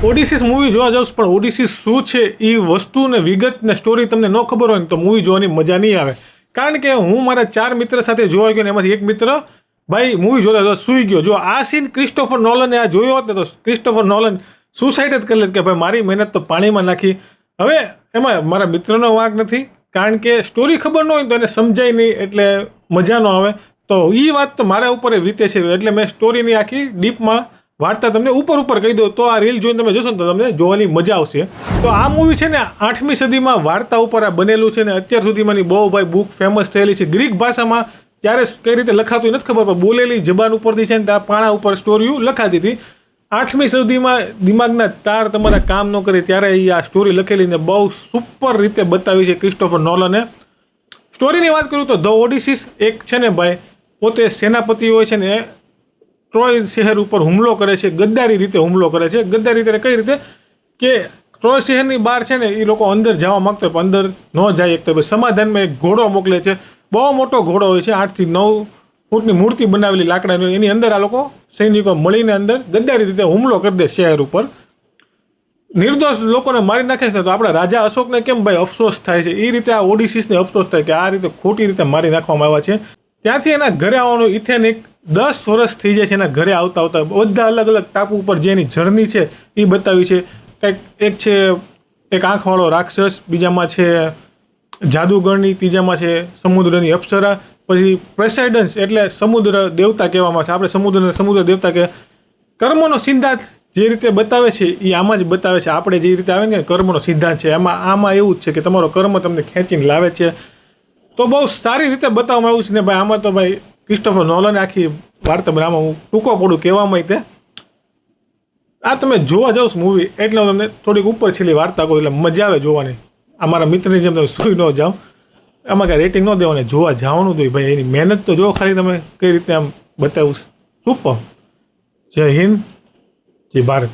ઓડિસીસ movie જોવા જાઉં પણ ઓડિસીસ શું છે એ વસ્તુ ને વિગત ને સ્ટોરી તમને ન ખબર હોય ને તો મૂવી જોવાની મજા નહીં આવે. કારણ કે હું મારા 4 મિત્ર સાથે જોવા ગયો ને એમાંથી એક મિત્ર ભાઈ મૂવી જોતા સૂઈ ગયો. જો આ સીન ક્રિસ્ટોફર નોલને આ જોયો હોત ને તો ક્રિસ્ટોફર નોલન સુસાઇડ જ કરી લેત કે ભાઈ મારી મહેનત તો પાણીમાં નાખી. હવે એમાં મારા મિત્રનો વાંક નથી, કારણ કે સ્ટોરી ખબર ન હોય તો એને સમજાય નહીં એટલે મજા ન આવે. તો એ વાત તો મારા ઉપર વીતે છે, એટલે મેં સ્ટોરીની આખી ડીપમાં વાર્તા તમને ઉપર કહી દઉં તો આ રીલ જોઈને તમે જોશો ને તો તમને જોવાની મજા આવશે. તો આ મૂવી છે ને 8મી સદીમાં વાર્તા ઉપર આ બનેલું છે ને અત્યાર સુધીમાંની બહુ ભાઈ બુક ફેમસ થયેલી છે. ગ્રીક ભાષામાં ત્યારે કઈ રીતે લખાતું નથી ખબર, પણ બોલેલી જબાન ઉપરથી છે ને ત્યાં પાણા ઉપર સ્ટોરીઓ લખાતી હતી. 8મી સદીમાં દિમાગના તાર તમારા કામ ન કરે ત્યારે આ સ્ટોરી લખેલી ને બહુ સુપર રીતે બતાવી છે ક્રિસ્ટોફર નોલને. સ્ટોરીની વાત કરું તો ધ ઓડિસીસ એક છે ને ભાઈ પોતે સેનાપતિ હોય છે ને ટ્રોય શહેર ઉપર હુમલો કરે છે, ગદ્દારી રીતે હુમલો કરે છે. ગદ્દારી રીતે કઈ રીતે કે ટ્રોય શહેરની બહાર છે ને એ લોકો અંદર જવા માંગતા હોય પણ અંદર ન જાય એક તો સમાધાનમાં એક ઘોડો મોકલે છે. બહુ મોટો ઘોડો હોય છે, 8 થી 9 ફૂટની મૂર્તિ બનાવેલી લાકડાની, એની અંદર આ લોકો સૈનિકો મળીને અંદર ગદ્દારી રીતે હુમલો કરી દે શહેર ઉપર. નિર્દોષ લોકોને મારી નાખે છે ને તો આપણા રાજા અશોકને કેમ ભાઈ અફસોસ થાય છે એ રીતે આ ઓડિસીસને અફસોસ થાય કે આ રીતે ખોટી રીતે મારી નાખવામાં આવ્યા છે. ત્યાંથી એના ઘરે આવવાનું ઇથેનિક 10 વર્ષ થઈ જાય છે એના ઘરે આવતા બધા અલગ અલગ ટાપુ ઉપર જે એની જર્ની છે એ બતાવી છે. કંઈક એક છે એક આંખવાળો રાક્ષસ, બીજામાં છે જાદુગરની, ત્રીજામાં છે સમુદ્રની અપ્સરા, પછી પ્રેસાઇડન્સ એટલે સમુદ્ર દેવતા કહેવામાં છે. આપણે સમુદ્ર દેવતા કે કર્મનો સિદ્ધાંત જે રીતે બતાવે છે એ આમાં જ બતાવે છે. આપણે જે રીતે આવે ને કર્મનો સિદ્ધાંત છે આમાં એવું જ છે કે તમારો કર્મ તમને ખેંચીને લાવે છે. તો બહુ સારી રીતે બતાવવામાં આવ્યું છે ને ભાઈ. આમાં તો ભાઈ ક્રિસ્ટોફર નોલને આખી વાર્તા આમાં હું ટૂંકો પડું કહેવામાં તે આ તમે જોવા જાઓ મૂવી એટલે હું તમને થોડીક ઉપર છેલ્લી વાર્તા કહું એટલે મજા આવે જોવાની. અમારા મિત્રની જેમ તમે સુઈ ન જાઓ, આમાં કાંઈ રેટિંગ ન દેવાની, જોવા જવાનું તો ભાઈ એની મહેનત તો જો ખાલી તમે કઈ રીતે આમ બતાવું. સુપર. જય હિન્દ, જય ભારત.